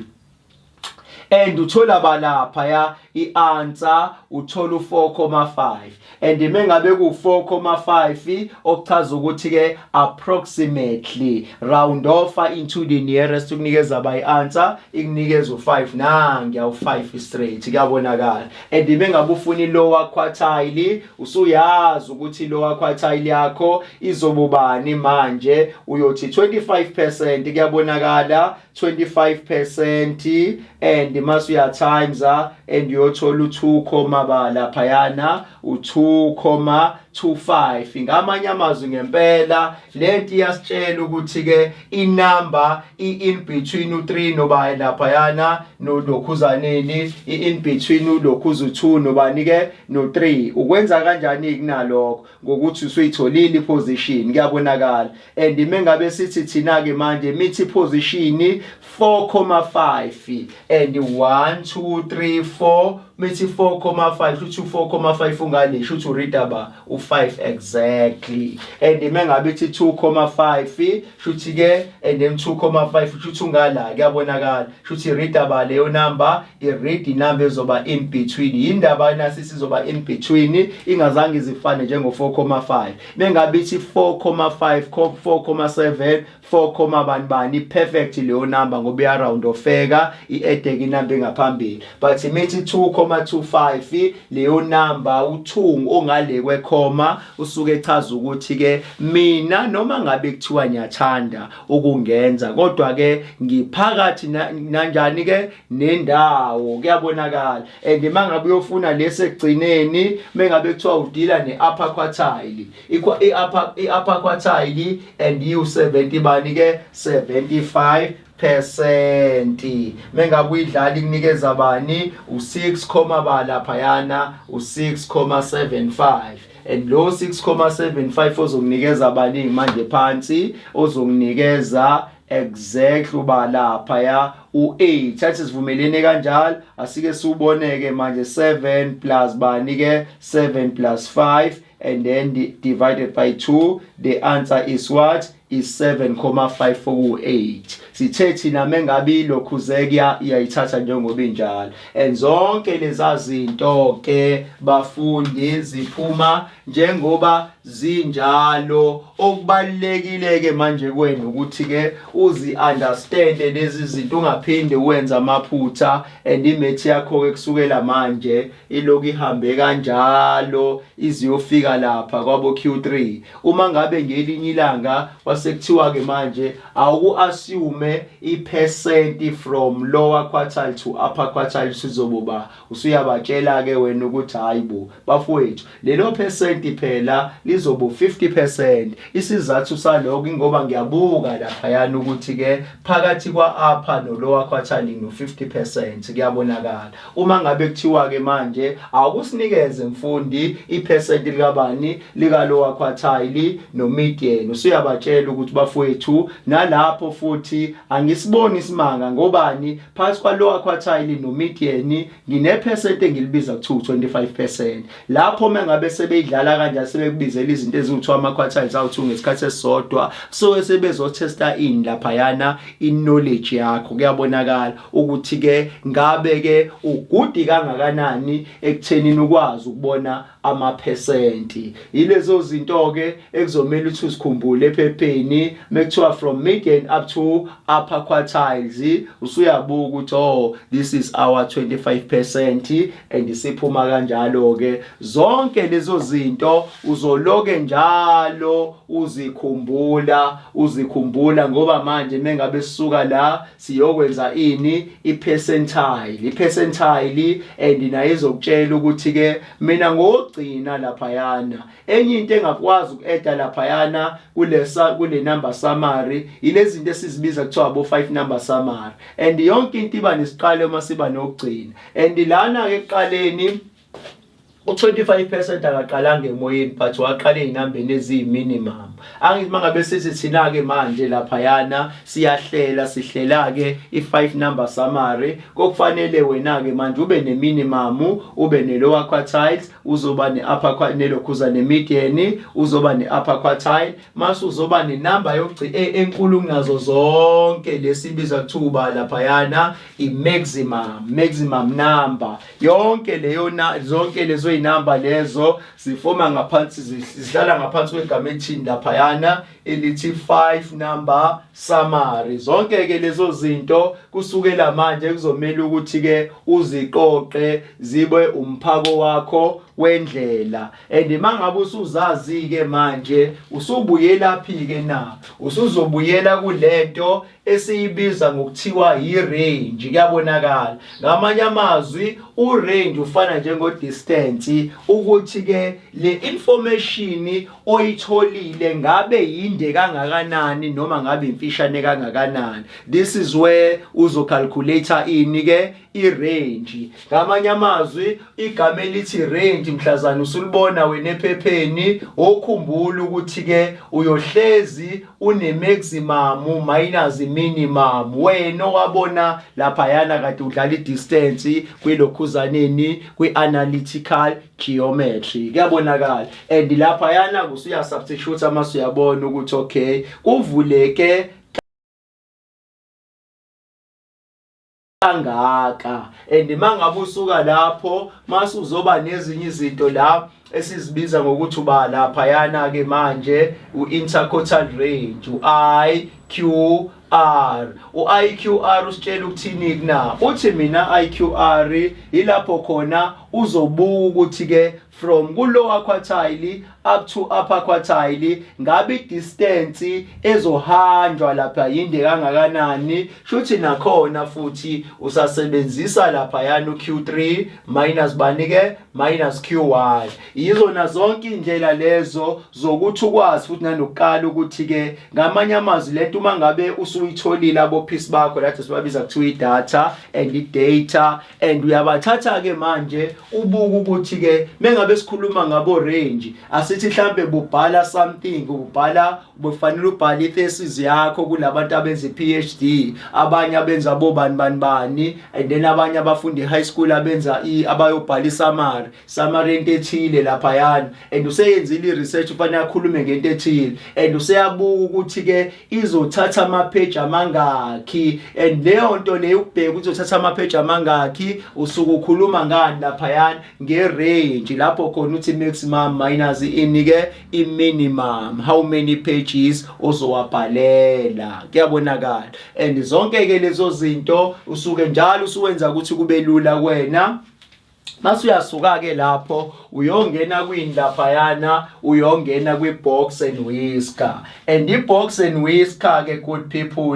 And uthola balapha ya i-answer uthola u4.5 and mengabe ku 4.5 okuchaza ukuthi ke approximately round off into the nearest ukunikeza by answer ikunikeza u5 nangi awu5 straight. Kuyabonakala. And mengabe ufuna lower quartile usuyazi ukuthi lower quartile yakho izobubani manje uyothi 25%. Kuyabonakala 25% and mase uya times and uyothola u2, laphayana u2.25. Ngamanye amazwi ngempela lento iyasitshela ukuthi ke inamba in between u3 noba laphayana nolokhuzaneni in between ulokhuza u2 nobani ke no3. Ukwenza kanjani kunalokho ngokuthi usuyitholile iposition. Kuyabonakala. And mengabe sithi thina ke manje mithi position 4.5 and 1 2 3 4 mithi 4.5 futhi 4.5 ungalisho uthi ureadable u5 exactly. And mengabe ithi 2.5 futhi ke and then 2.5 futhi ungala. Kuyabonakala futhi readable leyo number i-read number ezoba in between. Indaba nasi sizoba in between ingazange izifane njengo 4.5. Mengabe ithi 4.5 4.7 4.bani perfect leyo number ngoba iya round ofeka i-edeke inamba engaphambili. But imithi 2.25 leyo number uthungu ongale kwekhoma usuke echaza ukuthi ke mina noma ngabe kuthiwa ngiyathanda ukungenza kodwa ke ngiphakathi nanjani ke nendawo. Kuyabonakala. And mangabe uyofuna lesekugcineni mengabe kuthiwa udila neupper quartile i-upper quartile and u70 bani ke 75%. Mengabe uyidlala ikunikeza bani u6, laphayana u6.75 and lo 6.75 ozokunikeza abaningi manje phansi ozokunikeza exactly lapha u8. Thathi sivumelene kanjalo asike siuboneke manje 7 plus bani ke 7 plus 5 and then divided by 2. The answer is what? is 7,5 oku-8. Sithe thina mengabe ilokhuzeke iyayithatha njengoba injalo. And zonke leza zinto ke bafundi ziphuma njengoba zinjalo. Okubalekile ke manje kwena ukuthi ke uzi understand lezi zinto, ungaphinde wenza amaphutha, and imethi yakho ke kusukela manje iloku ihambe kanjalo iziyofika lapha kwabo Q3. Uma ngabe ngelinye ilanga wasekuthiwa ke manje awuku assume i% from lower quartile to upper quartile sizobuba, usuyabatshela ke wena ukuthi hayibo bafowethu lelo percent phela lizobu 50%. Isizathu saloko ngoba ngiyabuka lapha yana ukuthi ke phakathi kwa upper no lower quartile no 50% kuyabonakala. Uma ngabe kuthiwa ke manje awukusinikeze mfundi i% likabani lika lower quartile no median, usuyabatshela ukuthi bafowethu nalapho futhi angisiboni isimanga ngobani phakathi kwa lower quartile no median ngine % engilibiza ku 25%. Lapho mengabe sebeyidlala kanjalo sebekubizela izinto eziwu2 ama quartiles awu2 ngesikhathi esisodwa, so sebezotesta in lapha yana knowledge yakho. Kuyabonakala ukuthi ke ngabe ke ugudi kangakanani ekuthenini ukwazi ukubona ama-percent. Ilezo zinto ke ekuzomela ukuthi usikhumbule ephepheni mekuthiwa from median up to upper quartiles, usuyabuka ukuthi oh this is our 25% and isiphuma kanjalo ke. Zonke lezo zinto uzoloke njalo uzikhumbula ngoba manje mengabe sisuka la siyokwenza ini i-percentile and nayo izokutshela ukuthi ke mina ngogcina lapha yana enye into engakwazi uku-add lapha yana kule number summary ilezi zinto esizibiza kuthiwa abo 5 number summary, and yonke into iba nesiqalo masiba nokugcina. And lana ke ekuqaleni u25% akaqalanga emoyeni but waqala ezinambeni eziyiminimum. Angithi mangabe sithi thina ke manje lapha yana sihlela ke i5 number summary, kokufanele wena ke manje ube neminimum, ube ne-lower quartiles, uzoba ne-upper quartile, nelokhuza ne-median, uzoba ne-upper quartile, mase uzoba nenamba yokugcina enkulu kunazo zonke lesibiza kuthiwa lapha yana i-maximum number. Yonke leyo zonke lezo inamba lezo zifoma ngaphansi, zihlala ngaphansi kwegama elithini lapha yana elithi 5 number summary. Zonke ke lezo zinto kusukela manje kuzomela ukuthi ke uziqoqe zibe umphako wakho wendlela. And mangabe usuzazi ke manje usubuyela phi ke na, usuzobuyela kulento esiyibiza ngokuthiwa i-range. Kuyabonakala ngamanye amazwi u-range ufana njengo distance, ukuthi ke le information oyitholile ngabe yinde kangakanani noma ngabe imfishane kangakanani. This is where uzocalculator ini ke i-range. Ngamanye amazwi igama elithi range mhlazana usulibona wena ephepheni, okhumbula ukuthi ke uyohlezi une maximum minus minimum. Wena wabona lapha yana kade udlala i-distance kwilokhuzaneni kwi-analytical geometry. Kuyabonakala and lapha yana kusuya substitute amasu uyabona ukuthi okay kuvuleke kangaka. And mangabe usuka lapho mase uzoba nezinye izinto la esizibiza ngokuthi uba lapha yana ke manje u-interquartile range, u-IQR. U-IQR usitshela ukuthini na, uthi mina IQR ilapho khona uzobuka ukuthi ke from ku-lower quartile up to upper quartile ngabe distance ezohanjwa lapha yinde kangakanani. Shuthi nakhona futhi usasebenzisa lapha yana uQ3 minus bani ke minus QY. Yizona zonke indlela lezo zokuthi ukwazi futhi nanokukala ukuthi ke ngamanye amazwi lento uma ngabe usuyitholile abo piece bakho lathi sibabiza kuthiwa i-data and i-data, and uyabathatha ke manje ubuka ukuthi ke mengabe sikhuluma ngabo range asithi mhlambe ubhala something ubufanele ubhale ithesis yakho kulabantu abenza iPhD, abanye abenza bani and then abanye abafundi high school abenza abayobhala summary into ethile lapha yana, and useyenzile i-research ufanele akhulume ngento ethile, and useyabuka ukuthi ke izothatha ama-page amangakhi, and leyo nto leyo ukubheka ukuthi uzothatha ama-page amangakhi, usuke ukhuluma ngani lapha yana nge-range lapho khona uthi maximum minus ini-ke i-minimum, how many pages ozowabhalela, kuyabonakala. And zonke-ke lezo zinto usuke njalo usuwenza ukuthi kube lula kuwena. Mase uyasuka-ke lapho uyongena kwindaphayana, uyongena kwi-box and whisker, and i-box and whisker-ke good people,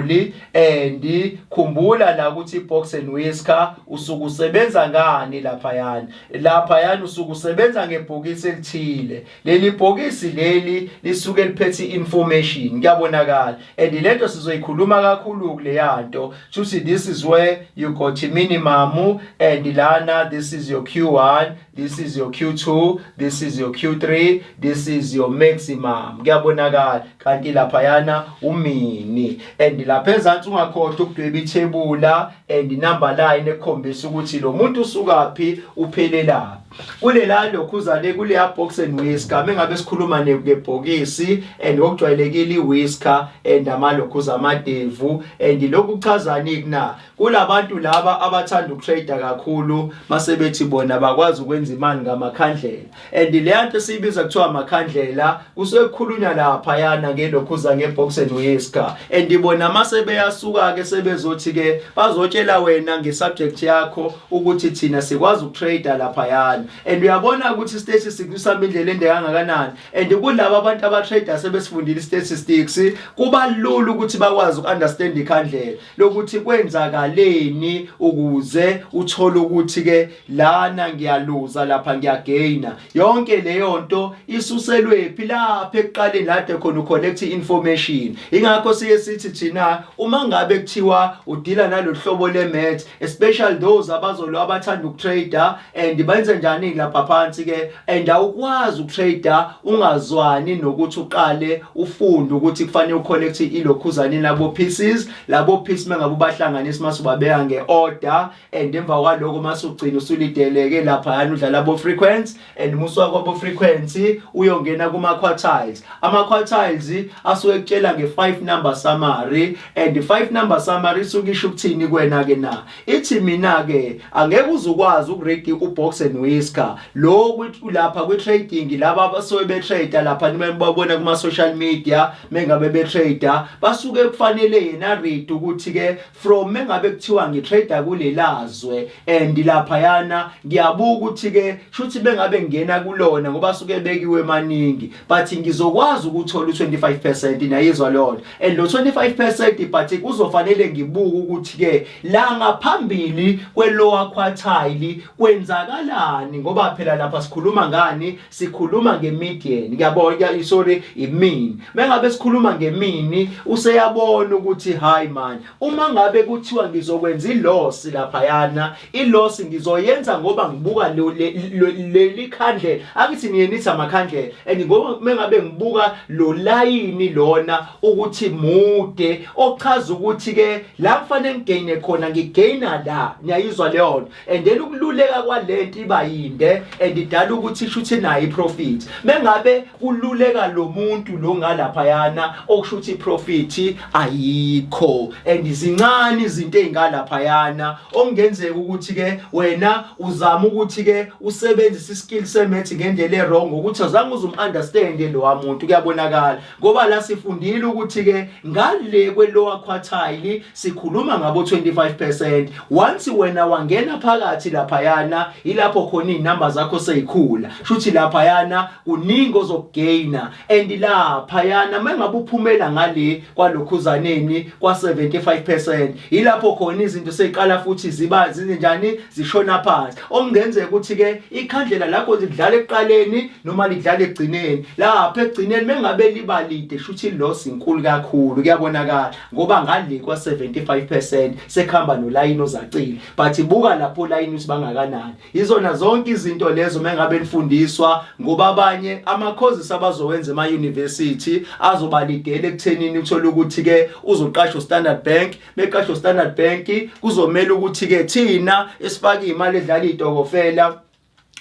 and khumbula la ukuthi i-box and whisker usuke usebenza ngani laphayana usuke usebenza ngebhokisi elithile. Leli bhokisi leli lisuke liphethe information, kuyabonakala, and lento sizoyikhuluma kakhulu kuleyanto. Futhi this is where you got minimum, and lana this is your Q1, this is your Q2, this is your Q3, this is your maximum, kuyabonakala. Kanti laphayana umini, and lapha ezansi ungakhohlwa ukudweba ithebula and number line ekhombisa ukuthi lo muntu usukaphi uphelela kulela lokhuza le kule box and whisker. Mengabe sikhuluma ngebhokisi and okujwayelekile i-whisker and amalokhuza amadevu, and lokhu kuchazani kuna kulabantu laba abathanda ukutrade kakhulu masebethi bona bakwazi ukwenza imali ngamakhandlela, and le nto siyibiza kuthiwa amakhandlela usekukhulunywa lapha yana ngelokhuza ngebox and whisker, and ibona masebeyasuka ke sebezothi ke bazotshela wena ngesubject yakho ukuthi thina sikwazi ukutrade lapha yana, and uyabona ukuthi statistics usama indlela ende kangakanani, and kulabo abantu abatrader sebesifundile statistics kuba lula ukuthi bakwazi ukunderstand ikhandlela lokuthi kwenzakaleni ukuze uthole ukuthi ke lana ngiyaluza lapha ngiyagaina. Yonke leyo nto isuselwephi lapha ekuqaleni lade khona ucollect information. Ingakho siye sithi thina uma ngabe kuthiwa udila nalohlobo le-math, especially those abazolo abathanda ukutrader and benze njani lapha phansi ke, and awukwazi ukutrader ungazwani nokuthi uqale ufunde ukuthi kufanele ucollect ilokhuzani labo pieces, labo pieces mengabe ubahlanganisa masubabeka ngeorder, and emva kwaloko masugcina usulideleke lapha yana udlala labo frequency, and muswa kwabo frequency uyongena kuma quartiles. Ama quartiles asuke ekutshela nge5 number summary, and 5 number summary sukisho ukuthini kwena ke na ithi mina ke angeke uzukwazi ukurate ubox and whisker lo kuthi lapha kwi-trading laba abasuke betrader lapha nimebabona kuma social media mengabe betrader basuke kufanele yena read ukuthi ke from mengabe kuthiwa ngitrader kulelazwe, and lapha yana ngiyabuka ukuthi ke shuthi bengabe ngena kulona ngoba suke bekiwe maningi, but ngizokwazi ukuthola u25% nayizwa lona, and lo 25% but kuzofanele ngibuka ukuthi ke la ngaphambili kwelower quartile kwenzakalani, ngoba phela lapha sikhuluma ngani, sikhuluma ngemedian, ngiyabona sorry imean. Mengabe sikhuluma ngemini useyabona ukuthi hayi man, uma ngabe kuthiwa ngizokwenza iloss lapha yana, iloss ngizoyenza ngoba ngibuka leli khandlela akithi niyenithi amakhandlela, and ngoba mengabe ngibuka lo line lona ukuthi mude ochaza ukuthi ke la kufanele ngigaine khona ngigaina la, ngiyayizwa leyo nto, and then ukululeka kwalento iba yinde and idala ukuthi shuthi nayo iprofit. Mengabe kululeka lo muntu lo ngalapha yana okushuthi iprofit ayikho, and izincane izinto ezingalapha yana okungenzeka ukuthi ke wena uzama ukuthi ke usebenzise iskill semath ngendlela errong ukuthi azange uzumunderstand lo wamuntu, kuyabonakala ngoba la sifundile ukuthi ke ngale kwelower quartile sikhuluma ngabo 25%. Once wena wangena phakathi lapha yana ilapho khona izinamba zakho seyikhula, shuthi lapha yana uningi ozokugaina, and lapha yana mengabe uphumela ngale kwalokhuzaneni kwa 75% ilapho khona izinto seyiqala futhi ziba zinjani zishona phansi, okungenzeka ukuthi ke ikhandlela lakho lidlala ekuqaleni noma lidlala ekugcineni. Lapha ekugcineni mengabe liba lide shuthi loss inkulu kakhulu kuyabonakala ngoba ngale kwa 75% sekhamba nolayini ozacile, but buka lapho line ukuthi bangakanani. Izona zonke izinto lezo mengabe nifundiswa ngoba abanye ama courses abazowenza ema university azobalidela ekuthenini uthola ukuthi ke uzoqashwa Standard Bank, beqashwa Standard Bank kuzomela ukuthi ke thina esifaka imali edlala itokofela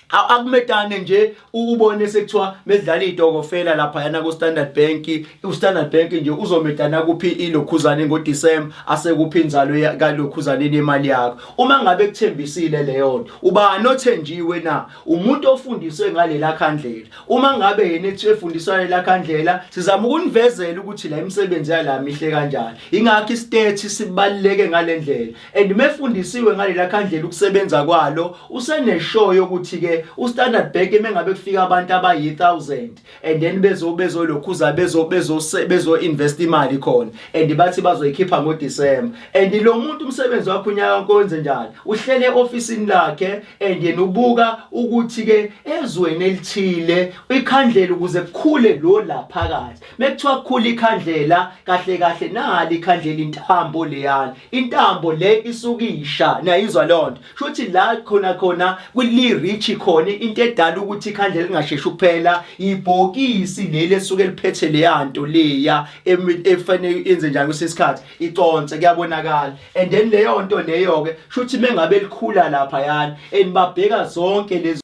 akumedane nje ubone sekuthiwa medlala itokofela lapha yana ku Standard Bank. uStandard Bank nje uzomedana kuphi ilokhuzane ngoDecember asekuphi inzalo kalokhuzaneni imali yakho. Uma ngabe kuthembisile leyo nto ubani othenjiwe na? Umuntu ofundiswe ngalela khandlela. Uma ngabe yena ethi efundiswa lela khandlela sizama ukunivezela ukuthi la imisebenzi yala mihle kanjani, ingakho istate sibaluleke ngalendlela. And mefundisiwe ngalela khandlela ukusebenza kwalo usene show yokuthi ke uStandard Bank mengabe kufika abantu abayi1000 and then bezolokhuza bezo invest imali khona and bathi bazoyikhipha ngoDecember, and lo muntu umsebenzi wakho unyaka wonke wenze njalo uhlele officeini lakhe and yena ubuka ukuthi ke ezweni elithile ikhandlela ukuze kukhule lo laphakathi. Mekuthiwa kukhula ikhandlela kahle kahle nali ikhandlela intambo leyana, intambo le isukisha nayizwa lonto shothi la khona kuli reach khona into edala ukuthi ikhandlela lingasheshi ukuphela ibhokisi leli esuke liphethe leyanto leya efanele yenze njalo kusesikhathi iconse kuyabonakala. And then leyo nto leyo ke shothi mengabe likhula lapha yana and babheka zonke lezi